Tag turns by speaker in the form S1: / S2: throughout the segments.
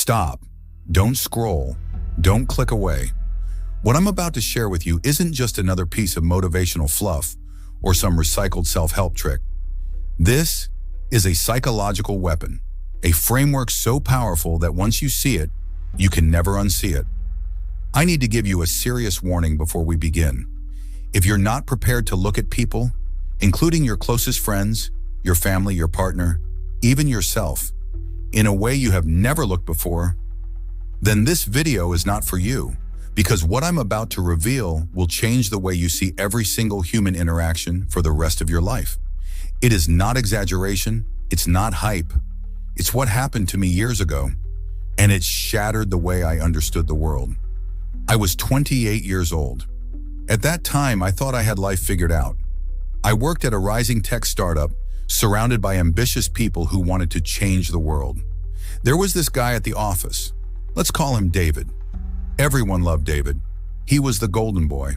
S1: Stop. Don't scroll. Don't click away. What I'm about to share with you isn't just another piece of motivational fluff or some recycled self-help trick. This is a psychological weapon, a framework so powerful that once you see it, you can never unsee it. I need to give you a serious warning before we begin. If you're not prepared to look at people, including your closest friends, your family, your partner, even yourself, in a way you have never looked before, then this video is not for you, because what I'm about to reveal will change the way you see every single human interaction for the rest of your life. It is not exaggeration, it's not hype. It's what happened to me years ago, and it shattered the way I understood the world. I was 28 years old. At that time, I thought I had life figured out. I worked at a rising tech startup, surrounded by ambitious people who wanted to change the world. There was this guy at the office. Let's call him David. Everyone loved David. He was the golden boy,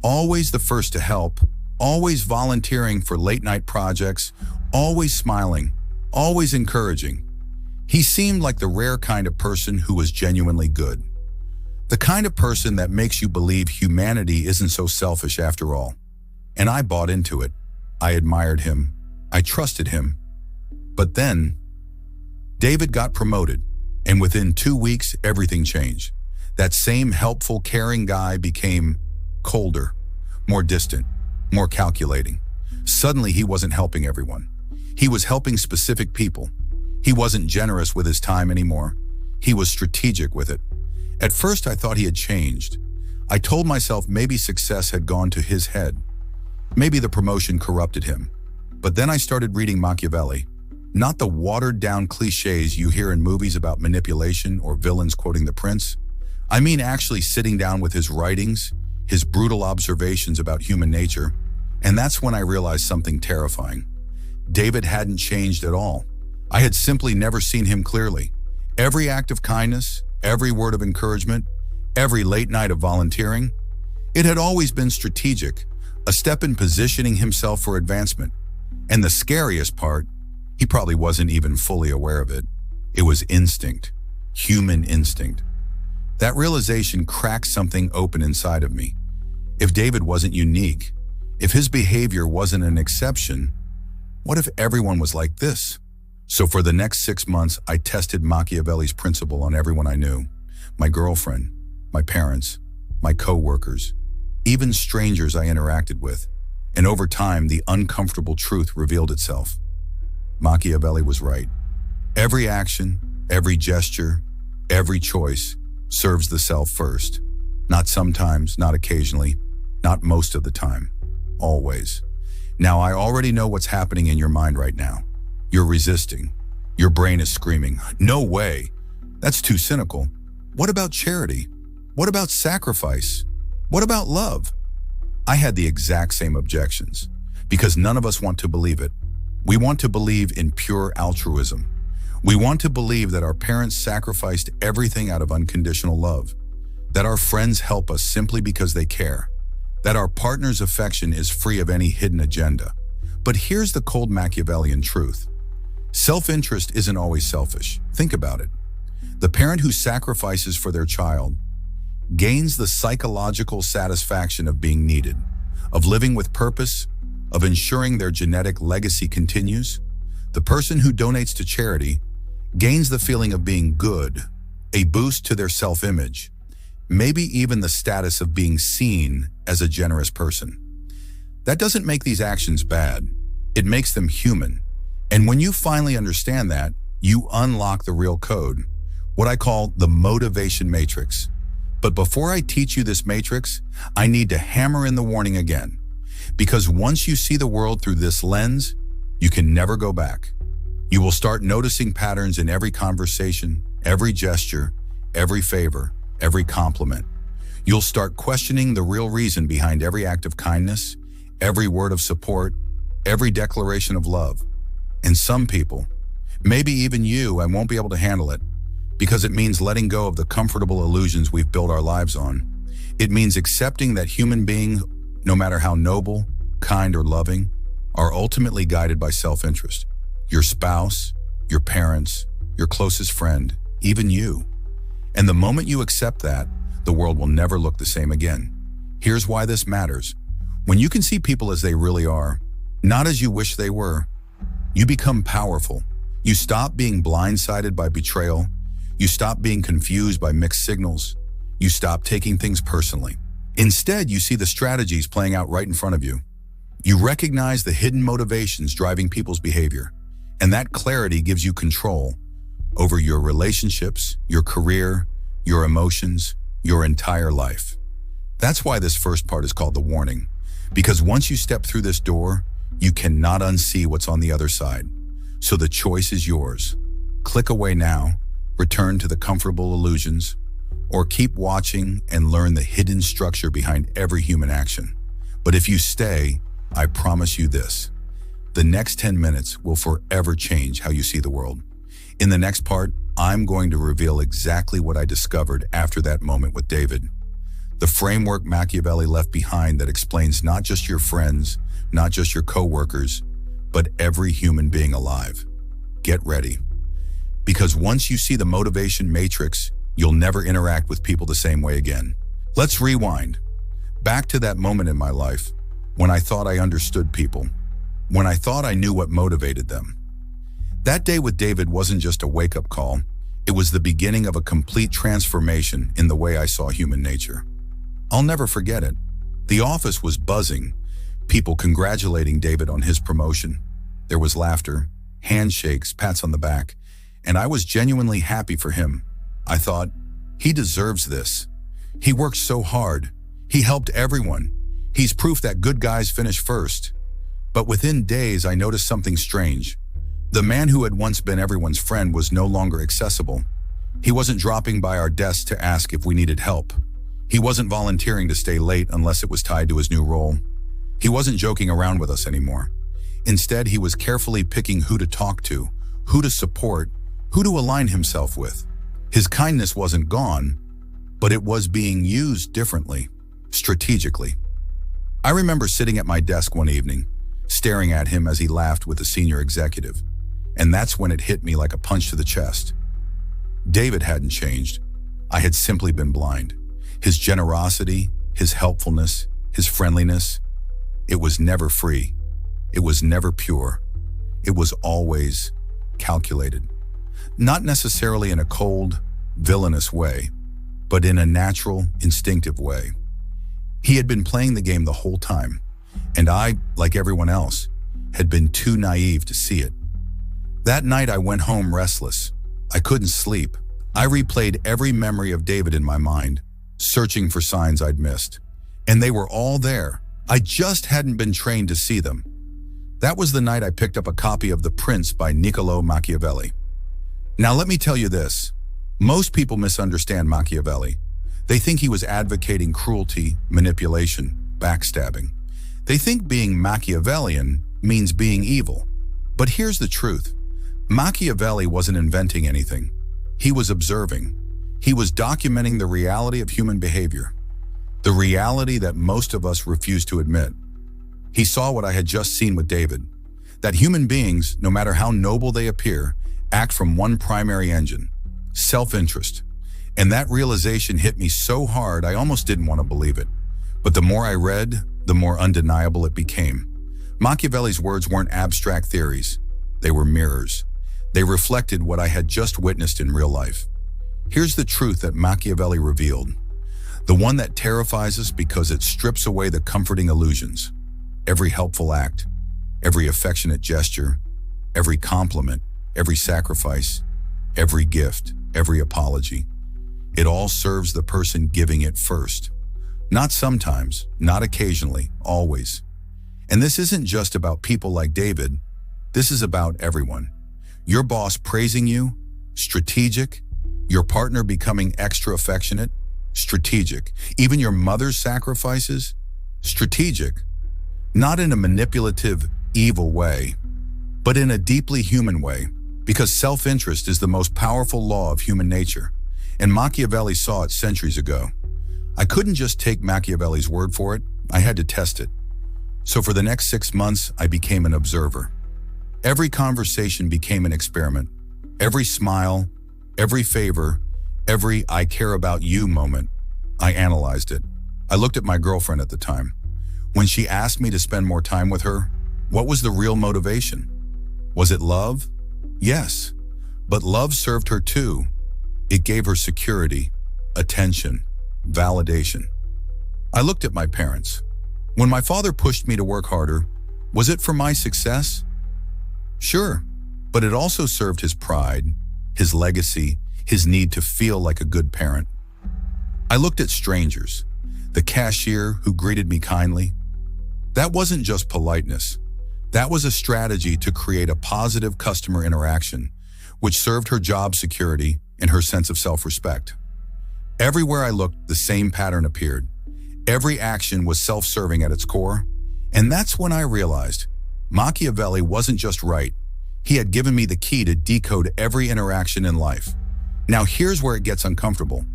S1: always the first to help, always volunteering for late-night projects, always smiling, always encouraging. He seemed like the rare kind of person who was genuinely good. The kind of person that makes you believe humanity isn't so selfish after all. And I bought into it. I admired him. I trusted him. But then, David got promoted, and within 2 weeks, everything changed. That same helpful, caring guy became colder, more distant, more calculating. Suddenly, he wasn't helping everyone. He was helping specific people. He wasn't generous with his time anymore. He was strategic with it. At first, I thought he had changed. I told myself maybe success had gone to his head. Maybe the promotion corrupted him. But then I started reading Machiavelli. Not the watered-down cliches you hear in movies about manipulation or villains quoting the prince. I mean actually sitting down with his writings, his brutal observations about human nature, and that's when I realized something terrifying. David hadn't changed at all. I had simply never seen him clearly. Every act of kindness, every word of encouragement, every late night of volunteering, it had always been strategic, a step in positioning himself for advancement. And the scariest part, he probably wasn't even fully aware of it. It was instinct, human instinct. That realization cracked something open inside of me. If David wasn't unique, if his behavior wasn't an exception, what if everyone was like this? So for the next 6 months, I tested Machiavelli's principle on everyone I knew. My girlfriend, my parents, my co-workers, even strangers I interacted with. And over time, the uncomfortable truth revealed itself. Machiavelli was right. Every action, every gesture, every choice serves the self first. Not sometimes, not occasionally, not most of the time. Always. Now, I already know what's happening in your mind right now. You're resisting. Your brain is screaming, "No way! That's too cynical. What about charity? What about sacrifice? What about love?" I had the exact same objections, because none of us want to believe it. We want to believe in pure altruism. We want to believe that our parents sacrificed everything out of unconditional love, that our friends help us simply because they care, that our partner's affection is free of any hidden agenda. But here's the cold Machiavellian truth. Self-interest isn't always selfish. Think about it. The parent who sacrifices for their child gains the psychological satisfaction of being needed, of living with purpose, of ensuring their genetic legacy continues. The person who donates to charity gains the feeling of being good, a boost to their self-image, maybe even the status of being seen as a generous person. That doesn't make these actions bad. It makes them human. And when you finally understand that, you unlock the real code, what I call the motivation matrix. But before I teach you this matrix, I need to hammer in the warning again. Because once you see the world through this lens, you can never go back. You will start noticing patterns in every conversation, every gesture, every favor, every compliment. You'll start questioning the real reason behind every act of kindness, every word of support, every declaration of love. And some people, maybe even you, I won't be able to handle it, because it means letting go of the comfortable illusions we've built our lives on. It means accepting that human beings, no matter how noble, kind, or loving, are ultimately guided by self-interest. Your spouse, your parents, your closest friend, even you. And the moment you accept that, the world will never look the same again. Here's why this matters. When you can see people as they really are, not as you wish they were, you become powerful. You stop being blindsided by betrayal. You stop being confused by mixed signals. You stop taking things personally. Instead, you see the strategies playing out right in front of you. You recognize the hidden motivations driving people's behavior, and that clarity gives you control over your relationships, your career, your emotions, your entire life. That's why this first part is called the warning, because once you step through this door, you cannot unsee what's on the other side. So the choice is yours. Click away now, return to the comfortable illusions, or keep watching and learn the hidden structure behind every human action. But if you stay, I promise you this: the next 10 minutes will forever change how you see the world. In the next part, I'm going to reveal exactly what I discovered after that moment with David. The framework Machiavelli left behind that explains not just your friends, not just your coworkers, but every human being alive. Get ready. Because once you see the motivation matrix, you'll never interact with people the same way again. Let's rewind. Back to that moment in my life when I thought I understood people, when I thought I knew what motivated them. That day with David wasn't just a wake-up call. It was the beginning of a complete transformation in the way I saw human nature. I'll never forget it. The office was buzzing, people congratulating David on his promotion. There was laughter, handshakes, pats on the back, and I was genuinely happy for him. I thought, he deserves this. He worked so hard. He helped everyone. He's proof that good guys finish first. But within days, I noticed something strange. The man who had once been everyone's friend was no longer accessible. He wasn't dropping by our desk to ask if we needed help. He wasn't volunteering to stay late unless it was tied to his new role. He wasn't joking around with us anymore. Instead, he was carefully picking who to talk to, who to support, who to align himself with. His kindness wasn't gone, but it was being used differently, strategically. I remember sitting at my desk one evening, staring at him as he laughed with a senior executive. And that's when it hit me like a punch to the chest. David hadn't changed. I had simply been blind. His generosity, his helpfulness, his friendliness, it was never free. It was never pure. It was always calculated. Not necessarily in a cold, villainous way, but in a natural, instinctive way. He had been playing the game the whole time, and I, like everyone else, had been too naive to see it. That night I went home restless. I couldn't sleep. I replayed every memory of David in my mind, searching for signs I'd missed. And they were all there. I just hadn't been trained to see them. That was the night I picked up a copy of The Prince by Niccolo Machiavelli. Now let me tell you this. Most people misunderstand Machiavelli. They think he was advocating cruelty, manipulation, backstabbing. They think being Machiavellian means being evil. But here's the truth. Machiavelli wasn't inventing anything. He was observing. He was documenting the reality of human behavior, the reality that most of us refuse to admit. He saw what I had just seen with David, that human beings, no matter how noble they appear, act from one primary engine, self-interest. And that realization hit me so hard I almost didn't want to believe it. But the more I read, the more undeniable it became. Machiavelli's words weren't abstract theories. They were mirrors. They reflected what I had just witnessed in real life. Here's the truth that Machiavelli revealed, the one that terrifies us because it strips away the comforting illusions. Every helpful act, every affectionate gesture, every compliment, every sacrifice, every gift, every apology. It all serves the person giving it first. Not sometimes, not occasionally, always. And this isn't just about people like David. This is about everyone. Your boss praising you, strategic. Your partner becoming extra affectionate, strategic. Even your mother's sacrifices, strategic. Not in a manipulative, evil way, but in a deeply human way, because self-interest is the most powerful law of human nature, and Machiavelli saw it centuries ago. I couldn't just take Machiavelli's word for it, I had to test it. So for the next 6 months, I became an observer. Every conversation became an experiment. Every smile, Every favor, every "I care about you" moment, I analyzed it. I looked at my girlfriend at the time. When she asked me to spend more time with her, what was the real motivation? Was it love? Yes, but love served her too. It gave her security, attention, validation. I looked at my parents. When my father pushed me to work harder, was it for my success? Sure, but it also served his pride, his legacy, his need to feel like a good parent. I looked at strangers, the cashier who greeted me kindly. That wasn't just politeness. That was a strategy to create a positive customer interaction, which served her job security and her sense of self-respect. Everywhere I looked, the same pattern appeared. Every action was self-serving at its core, and that's when I realized Machiavelli wasn't just right. He had given me the key to decode every interaction in life. Now here's where it gets uncomfortable.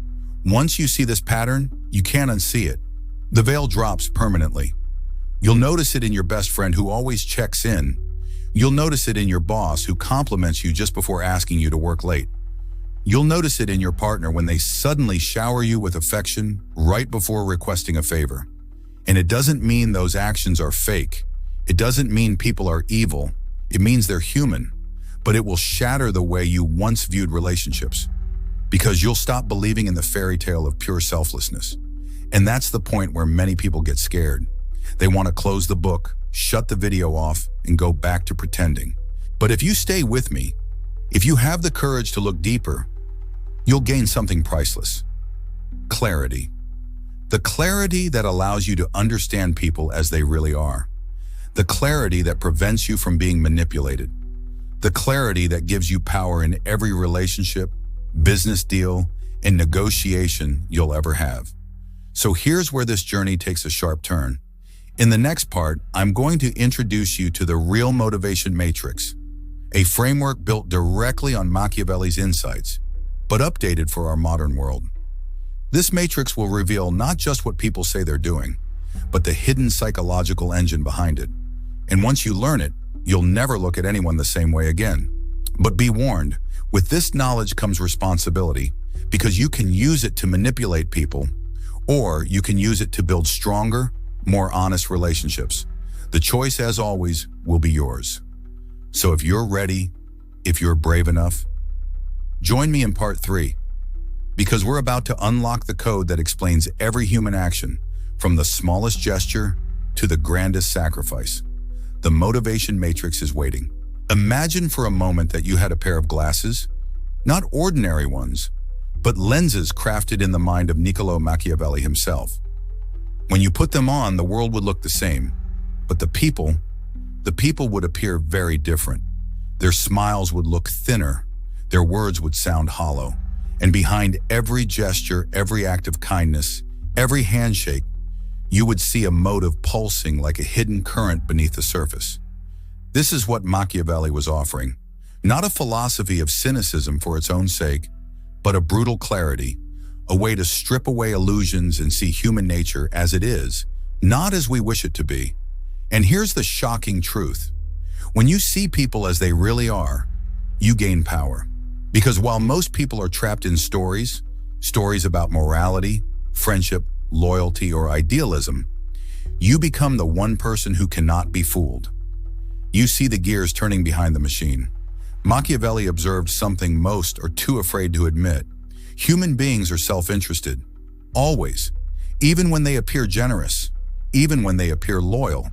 S1: Once you see this pattern, you can't unsee it. The veil drops permanently. You'll notice it in your best friend who always checks in. You'll notice it in your boss who compliments you just before asking you to work late. You'll notice it in your partner when they suddenly shower you with affection right before requesting a favor. And it doesn't mean those actions are fake. It doesn't mean people are evil. It means they're human. But it will shatter the way you once viewed relationships. Because you'll stop believing in the fairy tale of pure selflessness. And that's the point where many people get scared. They want to close the book, shut the video off, and go back to pretending. But if you stay with me, if you have the courage to look deeper, you'll gain something priceless. Clarity. The clarity that allows you to understand people as they really are. The clarity that prevents you from being manipulated. The clarity that gives you power in every relationship, business deal, and negotiation you'll ever have. So here's where this journey takes a sharp turn. In the next part, I'm going to introduce you to the real motivation matrix, a framework built directly on Machiavelli's insights, but updated for our modern world. This matrix will reveal not just what people say they're doing, but the hidden psychological engine behind it. And once you learn it, you'll never look at anyone the same way again. But be warned, with this knowledge comes responsibility, because you can use it to manipulate people, or you can use it to build stronger, more honest relationships. The choice, as always, will be yours. So if you're ready, if you're brave enough, join me in part 3, because we're about to unlock the code that explains every human action, from the smallest gesture to the grandest sacrifice. The motivation matrix is waiting. Imagine for a moment that you had a pair of glasses, not ordinary ones, but lenses crafted in the mind of Niccolo Machiavelli himself. When you put them on, the world would look the same, but the people would appear very different. Their smiles would look thinner, their words would sound hollow, and behind every gesture, every act of kindness, every handshake, you would see a motive pulsing like a hidden current beneath the surface. This is what Machiavelli was offering, not a philosophy of cynicism for its own sake, but a brutal clarity, a way to strip away illusions and see human nature as it is, not as we wish it to be. And here's the shocking truth. When you see people as they really are, you gain power. Because while most people are trapped in stories about morality, friendship, loyalty, or idealism, you become the one person who cannot be fooled. You see the gears turning behind the machine. Machiavelli observed something most are too afraid to admit. Human beings are self-interested, always, even when they appear generous, even when they appear loyal,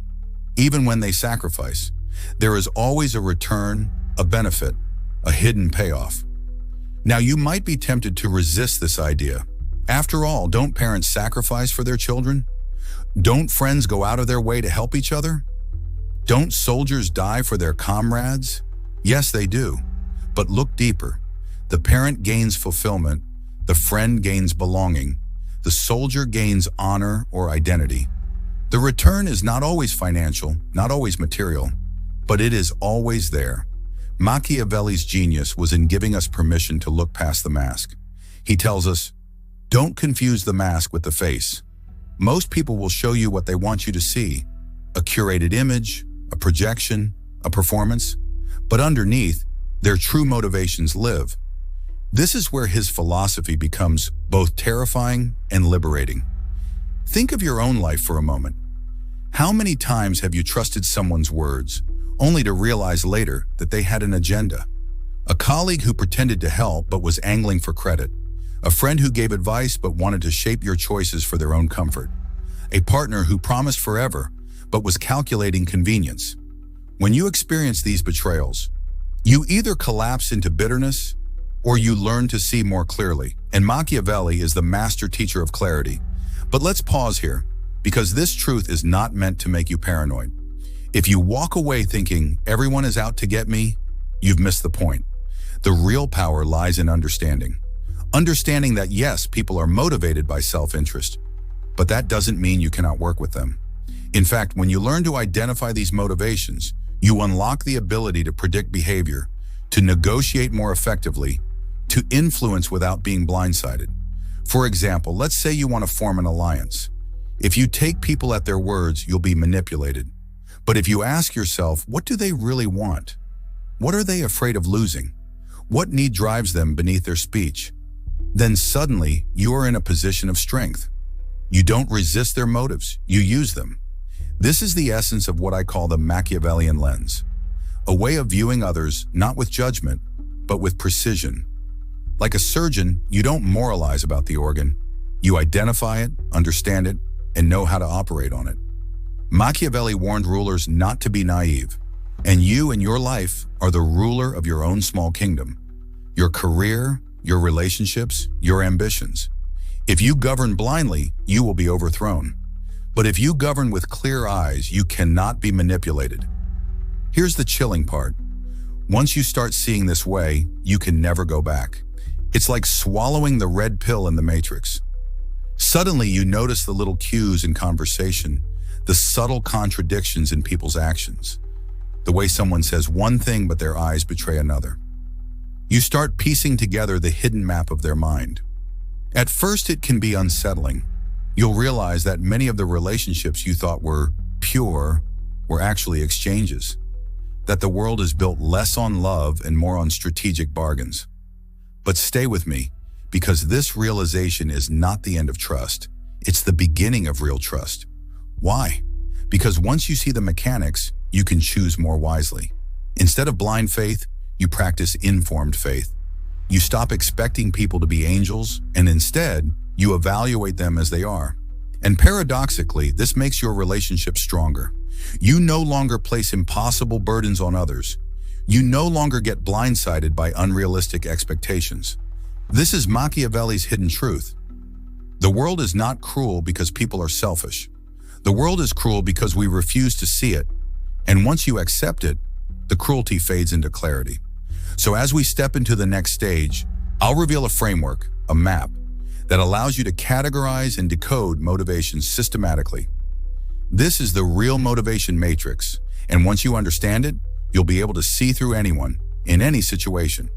S1: even when they sacrifice. There is always a return, a benefit, a hidden payoff. Now you might be tempted to resist this idea. After all, don't parents sacrifice for their children? Don't friends go out of their way to help each other? Don't soldiers die for their comrades? Yes, they do. But look deeper. The parent gains fulfillment. The friend gains belonging. The soldier gains honor or identity. The return is not always financial, not always material, but it is always there. Machiavelli's genius was in giving us permission to look past the mask. He tells us, don't confuse the mask with the face. Most people will show you what they want you to see, a curated image, a projection, a performance, but underneath, their true motivations live. This is where his philosophy becomes both terrifying and liberating. Think of your own life for a moment. How many times have you trusted someone's words, only to realize later that they had an agenda? A colleague who pretended to help but was angling for credit. A friend who gave advice but wanted to shape your choices for their own comfort. A partner who promised forever but was calculating convenience. When you experience these betrayals, you either collapse into bitterness or you learn to see more clearly. And Machiavelli is the master teacher of clarity. But let's pause here, because this truth is not meant to make you paranoid. If you walk away thinking everyone is out to get me, you've missed the point. The real power lies in understanding. Understanding that yes, people are motivated by self-interest, but that doesn't mean you cannot work with them. In fact, when you learn to identify these motivations, you unlock the ability to predict behavior, to negotiate more effectively, to influence without being blindsided. For example, let's say you want to form an alliance. If you take people at their words, you'll be manipulated. But if you ask yourself, what do they really want? What are they afraid of losing? What need drives them beneath their speech? Then suddenly, you are in a position of strength. You don't resist their motives, you use them. This is the essence of what I call the Machiavellian lens. A way of viewing others not with judgment, but with precision. Like a surgeon, you don't moralize about the organ. You identify it, understand it, and know how to operate on it. Machiavelli warned rulers not to be naive. And you and your life are the ruler of your own small kingdom. Your career, your relationships, your ambitions. If you govern blindly, you will be overthrown. But if you govern with clear eyes, you cannot be manipulated. Here's the chilling part. Once you start seeing this way, you can never go back. It's like swallowing the red pill in the Matrix. Suddenly, you notice the little cues in conversation, the subtle contradictions in people's actions. The way someone says one thing but their eyes betray another. You start piecing together the hidden map of their mind. At first, it can be unsettling. You'll realize that many of the relationships you thought were pure were actually exchanges. That the world is built less on love and more on strategic bargains. But stay with me, because this realization is not the end of trust. It's the beginning of real trust. Why? Because once you see the mechanics, you can choose more wisely. Instead of blind faith, you practice informed faith. You stop expecting people to be angels, and instead, you evaluate them as they are. And paradoxically, this makes your relationship stronger. You no longer place impossible burdens on others. You no longer get blindsided by unrealistic expectations. This is Machiavelli's hidden truth. The world is not cruel because people are selfish. The world is cruel because we refuse to see it. And once you accept it, the cruelty fades into clarity. So as we step into the next stage, I'll reveal a framework, a map, that allows you to categorize and decode motivations systematically. This is the real motivation matrix, and once you understand it, you'll be able to see through anyone, in any situation.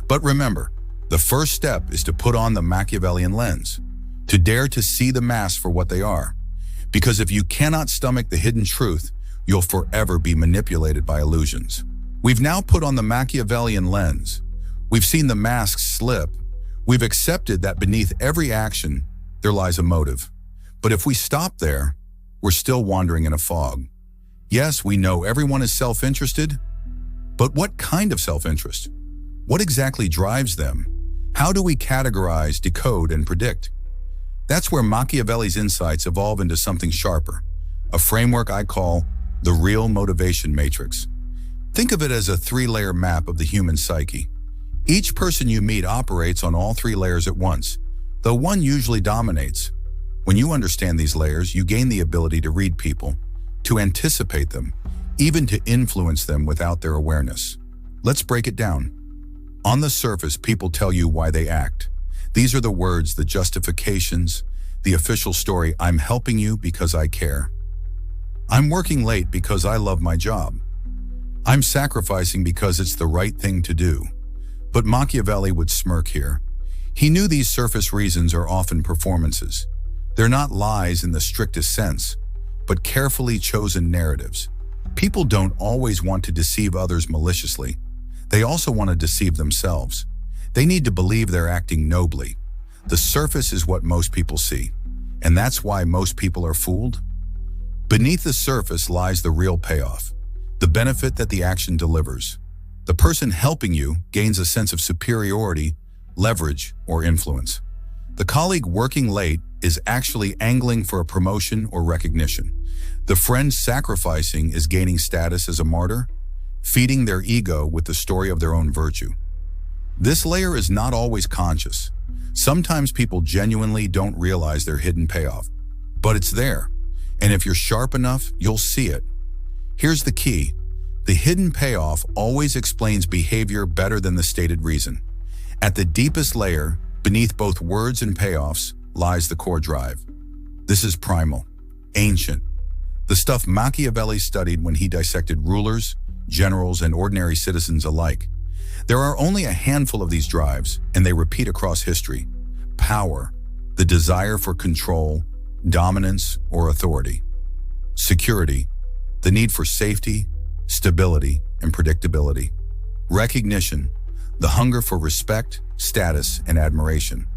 S1: But remember, the first step is to put on the Machiavellian lens, to dare to see the masks for what they are. Because if you cannot stomach the hidden truth, you'll forever be manipulated by illusions. We've now put on the Machiavellian lens. We've seen the masks slip. We've accepted that beneath every action, there lies a motive. But if we stop there, we're still wandering in a fog. Yes, we know everyone is self-interested, but what kind of self-interest? What exactly drives them? How do we categorize, decode, and predict? That's where Machiavelli's insights evolve into something sharper, a framework I call the real motivation matrix. Think of it as a three-layer map of the human psyche. Each person you meet operates on all three layers at once, though one usually dominates. When you understand these layers, you gain the ability to read people, to anticipate them, even to influence them without their awareness. Let's break it down. On the surface, people tell you why they act. These are the words, the justifications, the official story. I'm helping you because I care. I'm working late because I love my job. I'm sacrificing because it's the right thing to do. But Machiavelli would smirk here. He knew these surface reasons are often performances. They're not lies in the strictest sense, but carefully chosen narratives. People don't always want to deceive others maliciously. They also want to deceive themselves. They need to believe they're acting nobly. The surface is what most people see, and that's why most people are fooled. Beneath the surface lies the real payoff, the benefit that the action delivers. The person helping you gains a sense of superiority, leverage, or influence. The colleague working late is actually angling for a promotion or recognition. The friend sacrificing is gaining status as a martyr, feeding their ego with the story of their own virtue. This layer is not always conscious. Sometimes people genuinely don't realize their hidden payoff, but it's there. And if you're sharp enough, you'll see it. Here's the key. The hidden payoff always explains behavior better than the stated reason. At the deepest layer, beneath both words and payoffs, lies the core drive. This is primal, ancient, the stuff Machiavelli studied when he dissected rulers, generals, and ordinary citizens alike. There are only a handful of these drives, and they repeat across history. Power, the desire for control, dominance, or authority. Security, the need for safety, stability, and predictability. Recognition, the hunger for respect, status, and admiration.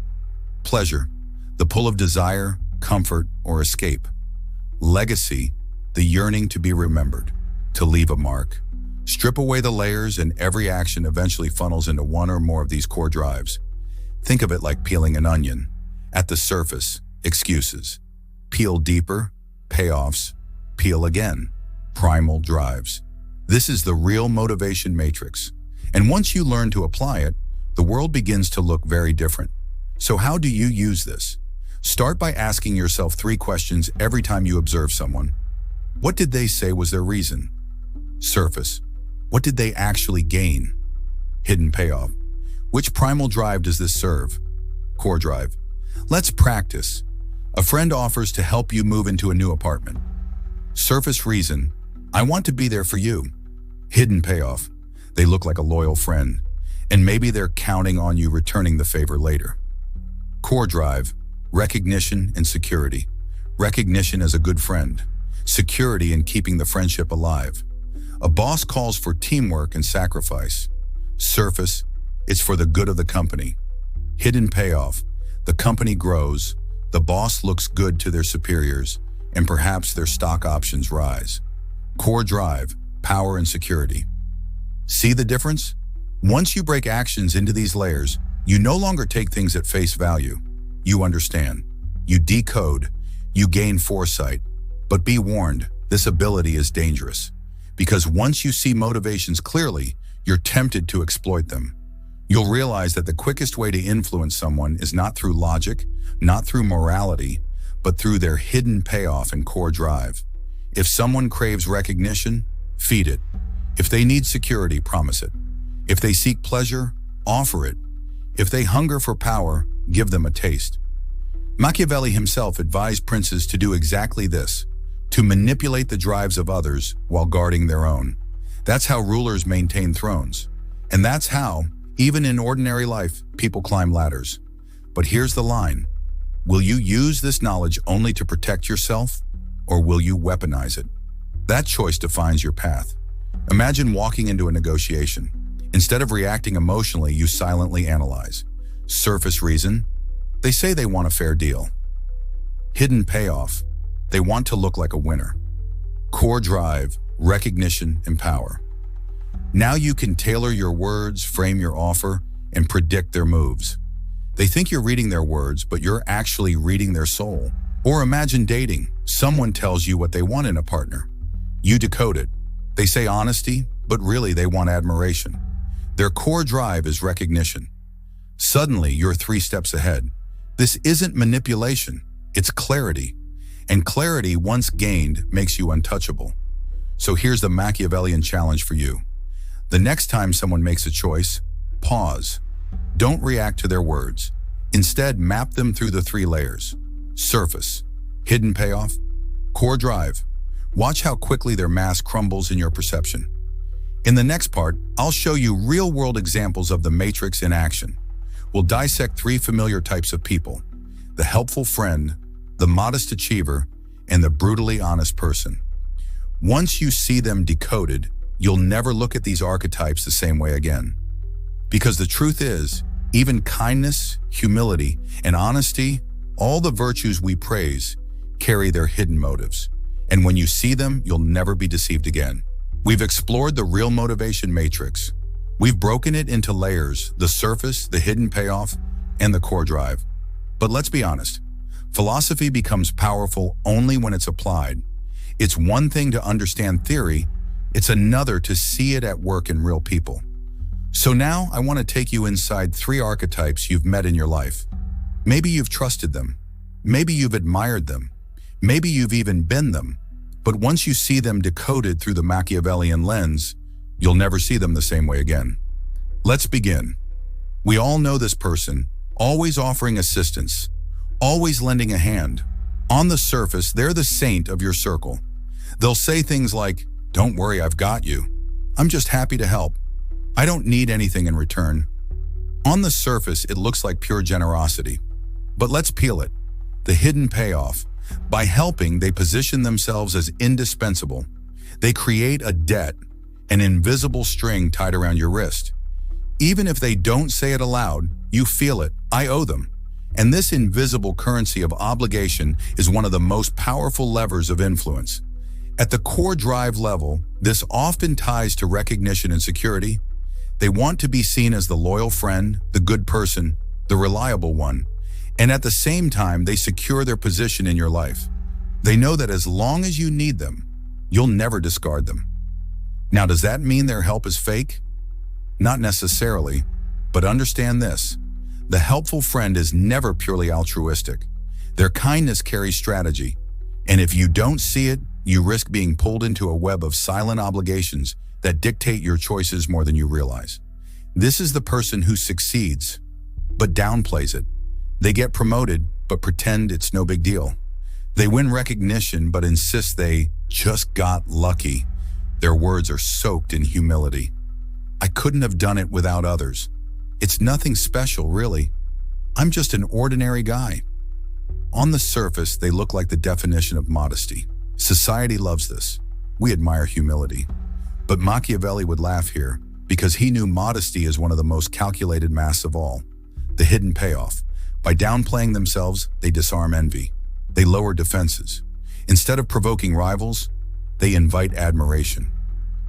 S1: Pleasure, the pull of desire, comfort, or escape. Legacy, the yearning to be remembered, to leave a mark. Strip away the layers and every action eventually funnels into one or more of these core drives. Think of it like peeling an onion. At the surface, excuses. Peel deeper, payoffs. Peel again, primal drives. This is the real motivation matrix. And once you learn to apply it, the world begins to look very different. So how do you use this? Start by asking yourself 3 questions every time you observe someone. What did they say was their reason? Surface. What did they actually gain? Hidden payoff. Which primal drive does this serve? Core drive. Let's practice. A friend offers to help you move into a new apartment. Surface reason. I want to be there for you. Hidden payoff. They look like a loyal friend, and maybe they're counting on you returning the favor later. Core drive. Recognition and security. Recognition as a good friend. Security in keeping the friendship alive. A boss calls for teamwork and sacrifice. Surface, it's for the good of the company. Hidden payoff, the company grows, the boss looks good to their superiors, and perhaps their stock options rise. Core drive, power and security. See the difference? Once you break actions into these layers, you no longer take things at face value. You understand. You decode. You gain foresight. But be warned, this ability is dangerous. Because once you see motivations clearly, you're tempted to exploit them. You'll realize that the quickest way to influence someone is not through logic, not through morality, but through their hidden payoff and core drive. If someone craves recognition, feed it. If they need security, promise it. If they seek pleasure, offer it. If they hunger for power, give them a taste. Machiavelli himself advised princes to do exactly this, to manipulate the drives of others while guarding their own. That's how rulers maintain thrones. And that's how, even in ordinary life, people climb ladders. But here's the line. Will you use this knowledge only to protect yourself, or will you weaponize it? That choice defines your path. Imagine walking into a negotiation. Instead of reacting emotionally, you silently analyze. Surface reason, they say they want a fair deal. Hidden payoff, they want to look like a winner. Core drive, recognition, and power. Now you can tailor your words, frame your offer, and predict their moves. They think you're reading their words, but you're actually reading their soul. Or imagine dating. Someone tells you what they want in a partner. You decode it. They say honesty, but really they want admiration. Their core drive is recognition. Suddenly, you're 3 steps ahead. This isn't manipulation, it's clarity. And clarity, once gained, makes you untouchable. So here's the Machiavellian challenge for you. The next time someone makes a choice, pause. Don't react to their words. Instead, map them through the 3 layers. Surface, hidden payoff, core drive. Watch how quickly their mask crumbles in your perception. In the next part, I'll show you real-world examples of the matrix in action. We'll dissect 3 familiar types of people: the helpful friend, the modest achiever, and the brutally honest person. Once you see them decoded, you'll never look at these archetypes the same way again. Because the truth is, Even kindness, humility, and honesty, all the virtues we praise, carry their hidden motives. And when you see them, you'll never be deceived again. We've explored the real motivation matrix. We've broken it into layers: the surface, the hidden payoff, and the core drive. But let's be honest, philosophy becomes powerful only when it's applied. It's one thing to understand theory, it's another to see it at work in real people. So now I want to take you inside 3 archetypes you've met in your life. Maybe you've trusted them. Maybe you've admired them. Maybe you've even been them. But once you see them decoded through the Machiavellian lens, you'll never see them the same way again. Let's begin. We all know this person, always offering assistance, always lending a hand. On the surface, they're the saint of your circle. They'll say things like, "Don't worry, I've got you. I'm just happy to help. I don't need anything in return." On the surface, it looks like pure generosity. But let's peel it. The hidden payoff. By helping, they position themselves as indispensable. They create a debt, an invisible string tied around your wrist. Even if they don't say it aloud, you feel it. I owe them. And this invisible currency of obligation is one of the most powerful levers of influence. At the core drive level, this often ties to recognition and security. They want to be seen as the loyal friend, the good person, the reliable one. And at the same time, they secure their position in your life. They know that as long as you need them, you'll never discard them. Now, does that mean their help is fake? Not necessarily, but understand this. The helpful friend is never purely altruistic. Their kindness carries strategy. And if you don't see it, you risk being pulled into a web of silent obligations that dictate your choices more than you realize. This is the person who succeeds, but downplays it. They get promoted, but pretend it's no big deal. They win recognition, but insist they just got lucky. Their words are soaked in humility. I couldn't have done it without others. It's nothing special, really. I'm just an ordinary guy. On the surface, they look like the definition of modesty. Society loves this. We admire humility. But Machiavelli would laugh here, because he knew modesty is one of the most calculated masks of all. The hidden payoff. By downplaying themselves, they disarm envy. They lower defenses. Instead of provoking rivals, they invite admiration.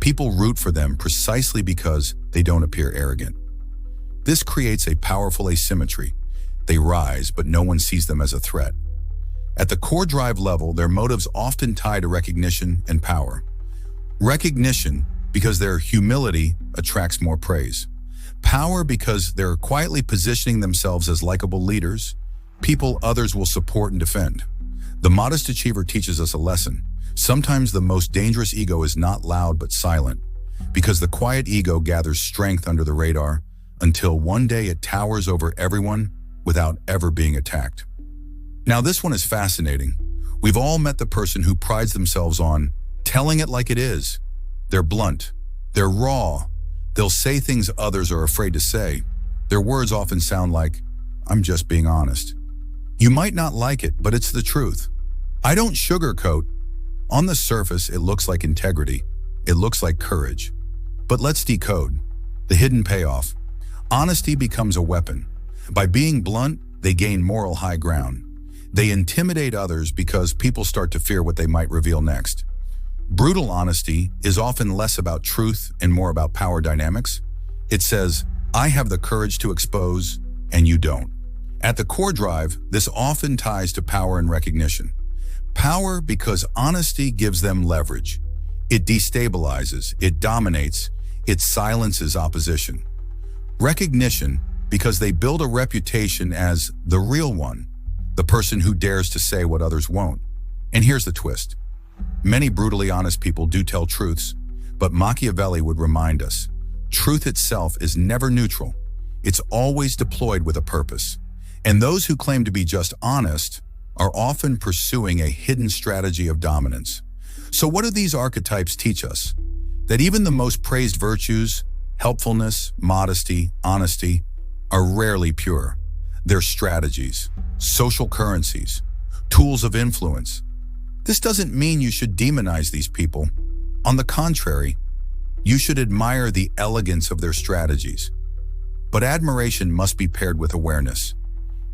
S1: People root for them precisely because they don't appear arrogant. This creates a powerful asymmetry. They rise, but no one sees them as a threat. At the core drive level, their motives often tie to recognition and power. Recognition because their humility attracts more praise. Power because they're quietly positioning themselves as likable leaders, people others will support and defend. The modest achiever teaches us a lesson. Sometimes the most dangerous ego is not loud but silent, because the quiet ego gathers strength under the radar until one day it towers over everyone without ever being attacked. Now this one is fascinating. We've all met the person who prides themselves on telling it like it is. They're blunt. They're raw. They'll say things others are afraid to say. Their words often sound like, "I'm just being honest." You might not like it, but it's the truth. I don't sugarcoat. On the surface, it looks like integrity. It looks like courage. But let's decode. The hidden payoff. Honesty becomes a weapon. By being blunt, they gain moral high ground. They intimidate others because people start to fear what they might reveal next. Brutal honesty is often less about truth and more about power dynamics. It says, "I have the courage to expose, and you don't." At the core drive, this often ties to power and recognition. Power because honesty gives them leverage. It destabilizes, it dominates, it silences opposition. Recognition because they build a reputation as the real one, the person who dares to say what others won't. And here's the twist. Many brutally honest people do tell truths, but Machiavelli would remind us, truth itself is never neutral. It's always deployed with a purpose. And those who claim to be just honest are often pursuing a hidden strategy of dominance. So what do these archetypes teach us? That even the most praised virtues, helpfulness, modesty, honesty, are rarely pure. They're strategies, social currencies, tools of influence. This doesn't mean you should demonize these people. On the contrary, you should admire the elegance of their strategies. But admiration must be paired with awareness.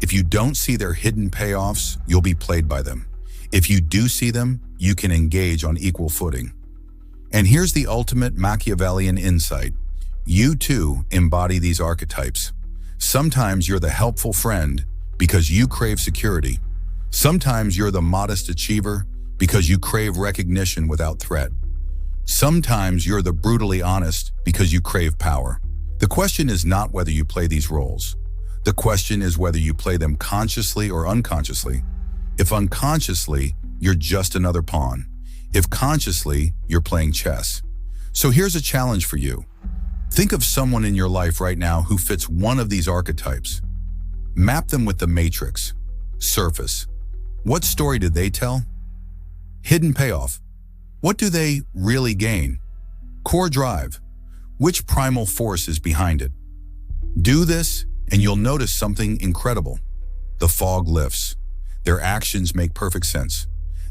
S1: If you don't see their hidden payoffs, you'll be played by them. If you do see them, you can engage on equal footing. And here's the ultimate Machiavellian insight. You too embody these archetypes. Sometimes you're the helpful friend because you crave security. Sometimes you're the modest achiever because you crave recognition without threat. Sometimes you're the brutally honest because you crave power. The question is not whether you play these roles. The question is whether you play them consciously or unconsciously. If unconsciously, you're just another pawn. If consciously, you're playing chess. So here's a challenge for you. Think of someone in your life right now who fits one of these archetypes. Map them with the matrix. Surface. What story did they tell? Hidden payoff. What do they really gain? Core drive. Which primal force is behind it? Do this, and you'll notice something incredible. The fog lifts. Their actions make perfect sense.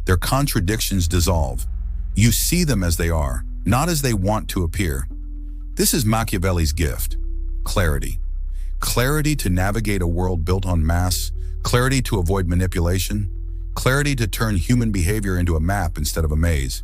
S1: Their contradictions dissolve. You see them as they are, not as they want to appear. This is Machiavelli's gift. Clarity. Clarity to navigate a world built on mass, clarity to avoid manipulation, clarity to turn human behavior into a map instead of a maze.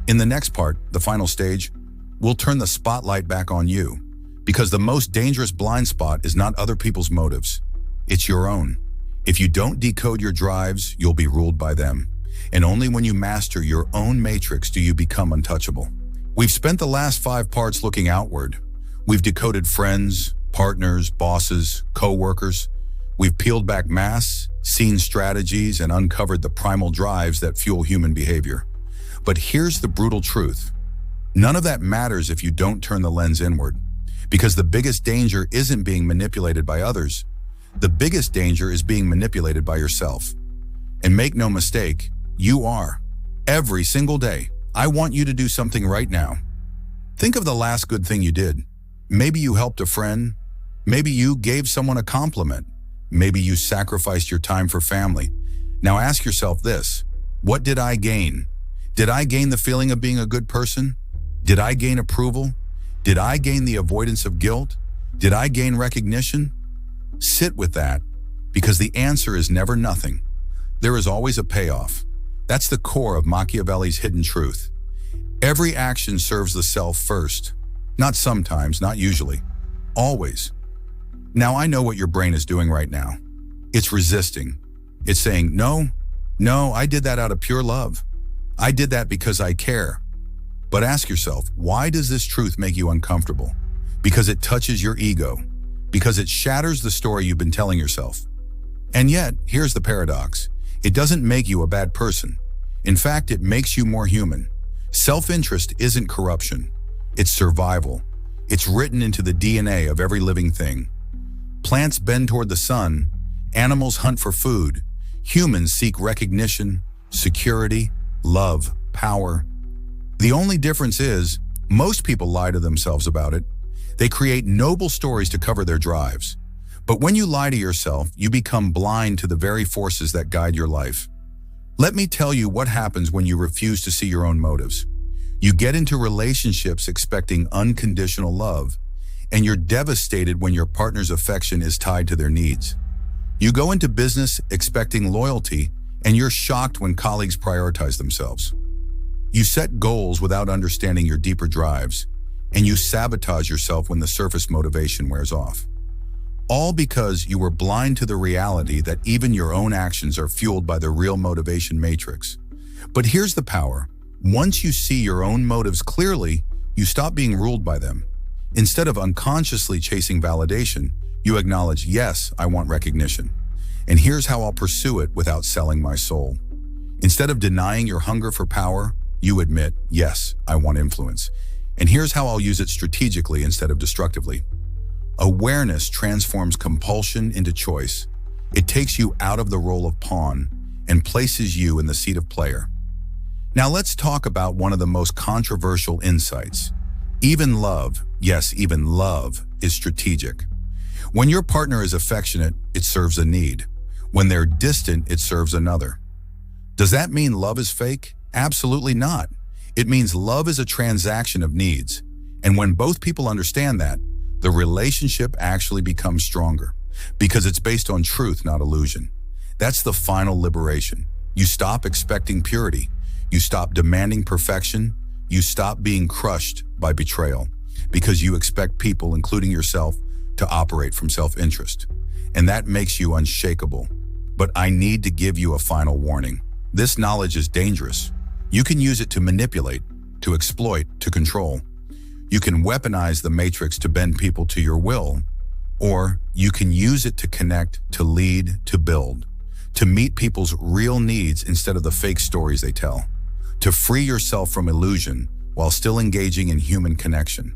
S1: In the next part, the final stage, we'll turn the spotlight back on you, because the most dangerous blind spot is not other people's motives. It's your own. If you don't decode your drives, you'll be ruled by them. And only when you master your own matrix do you become untouchable. We've spent the last 5 parts looking outward. We've decoded friends, partners, bosses, co-workers. We've peeled back masks, seen strategies, and uncovered the primal drives that fuel human behavior. But here's the brutal truth. None of that matters if you don't turn the lens inward, because the biggest danger isn't being manipulated by others. The biggest danger is being manipulated by yourself. And make no mistake, you are. Every single day. I want you to do something right now. Think of the last good thing you did. Maybe you helped a friend. Maybe you gave someone a compliment. Maybe you sacrificed your time for family. Now ask yourself this: what did I gain? Did I gain the feeling of being a good person? Did I gain approval? Did I gain the avoidance of guilt? Did I gain recognition? Sit with that, because the answer is never nothing. There is always a payoff. That's the core of Machiavelli's hidden truth. Every action serves the self first. Not sometimes, not usually. Always. Now I know what your brain is doing right now. It's resisting. It's saying, no, I did that out of pure love. I did that because I care. But ask yourself, why does this truth make you uncomfortable? Because it touches your ego. Because it shatters the story you've been telling yourself. And yet, here's the paradox. It doesn't make you a bad person. In fact, it makes you more human. Self-interest isn't corruption. It's survival. It's written into the DNA of every living thing. Plants bend toward the sun. Animals hunt for food. Humans seek recognition, security, love, power. The only difference is, most people lie to themselves about it. They create noble stories to cover their drives. But when you lie to yourself, you become blind to the very forces that guide your life. Let me tell you what happens when you refuse to see your own motives. You get into relationships expecting unconditional love, and you're devastated when your partner's affection is tied to their needs. You go into business expecting loyalty, and you're shocked when colleagues prioritize themselves. You set goals without understanding your deeper drives, and you sabotage yourself when the surface motivation wears off. All because you were blind to the reality that even your own actions are fueled by the real motivation matrix. But here's the power. Once you see your own motives clearly, you stop being ruled by them. Instead of unconsciously chasing validation, you acknowledge, yes, I want recognition. And here's how I'll pursue it without selling my soul. Instead of denying your hunger for power, you admit, yes, I want influence. And here's how I'll use it strategically instead of destructively. Awareness transforms compulsion into choice. It takes you out of the role of pawn and places you in the seat of player. Now let's talk about one of the most controversial insights. Even love, yes, even love, is strategic. When your partner is affectionate, it serves a need. When they're distant, it serves another. Does that mean love is fake? Absolutely not. It means love is a transaction of needs. And when both people understand that, the relationship actually becomes stronger because it's based on truth, not illusion. That's the final liberation. You stop expecting purity. You stop demanding perfection. You stop being crushed by betrayal because you expect people, including yourself, to operate from self-interest. And that makes you unshakable. But I need to give you a final warning. This knowledge is dangerous. You can use it to manipulate, to exploit, to control. You can weaponize the matrix to bend people to your will, or you can use it to connect, to lead, to build, to meet people's real needs instead of the fake stories they tell, to free yourself from illusion while still engaging in human connection.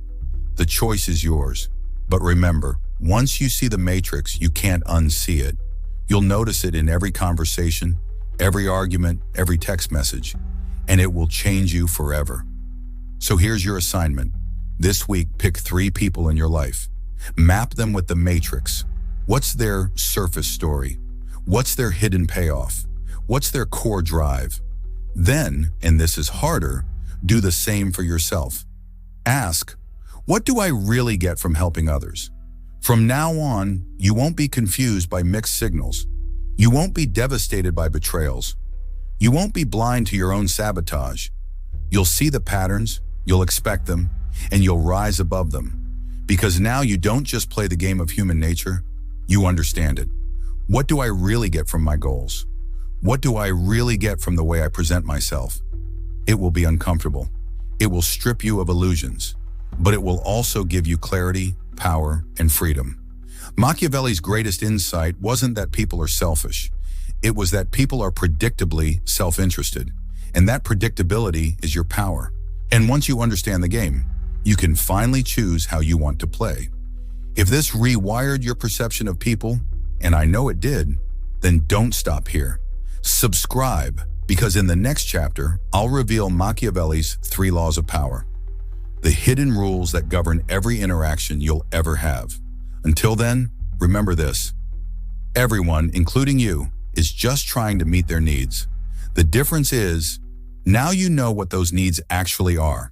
S1: The choice is yours. But remember, once you see the matrix, you can't unsee it. You'll notice it in every conversation, every argument, every text message, and it will change you forever. So here's your assignment. This week, pick 3 people in your life. Map them with the matrix. What's their surface story? What's their hidden payoff? What's their core drive? Then, and this is harder, do the same for yourself. Ask, what do I really get from helping others? From now on, you won't be confused by mixed signals. You won't be devastated by betrayals. You won't be blind to your own sabotage. You'll see the patterns, you'll expect them, and you'll rise above them. Because now you don't just play the game of human nature, you understand it. What do I really get from my goals? What do I really get from the way I present myself? It will be uncomfortable. It will strip you of illusions, but it will also give you clarity, power, and freedom. Machiavelli's greatest insight wasn't that people are selfish. It was that people are predictably self-interested, and that predictability is your power. And once you understand the game, you can finally choose how you want to play. If this rewired your perception of people, and I know it did, then don't stop here. Subscribe, because in the next chapter, I'll reveal Machiavelli's 3 laws of power, the hidden rules that govern every interaction you'll ever have. Until then, remember this. Everyone, including you, is just trying to meet their needs. The difference is, now you know what those needs actually are.